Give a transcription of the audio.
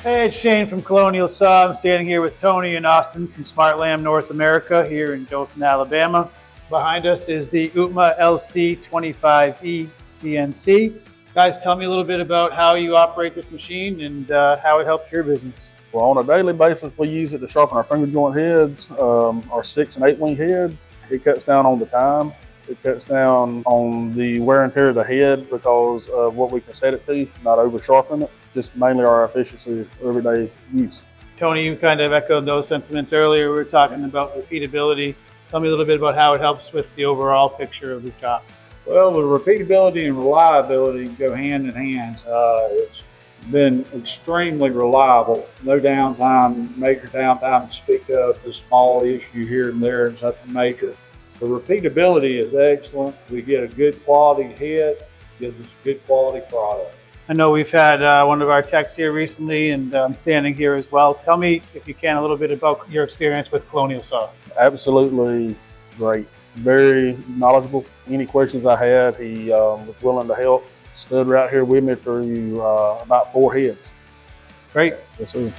Hey, it's Shane from Colonial Saw. I'm standing here with Tony and Austin from SmartLam North America here in Dothan, Alabama. Behind us is the UTMA LC25E CNC. Guys, tell me a little bit about how you operate this machine and how it helps your business. Well, on a daily basis, we use it to sharpen our finger joint heads, our 6 and 8 wing heads. It cuts down on the time. It cuts down on the wear and tear of the head because of what we can set it to, not over sharpen it, just mainly our efficiency everyday use. Tony, you kind of echoed those sentiments earlier. We were talking about repeatability. Tell me a little bit about how it helps with the overall picture of the shop. Well, the repeatability and reliability go hand in hand. It's been extremely reliable. No downtime, major downtime to speak of. A small issue here and there, it's nothing major. The repeatability is excellent. We get a good quality head, gives us a good quality product. I know we've had one of our techs here recently, and I'm standing here as well. Tell me, if you can, a little bit about your experience with Colonial Saw. Absolutely great. Very knowledgeable. Any questions I had, he was willing to help. Stood right here with me through about 4 heads. Great. Yes, sir.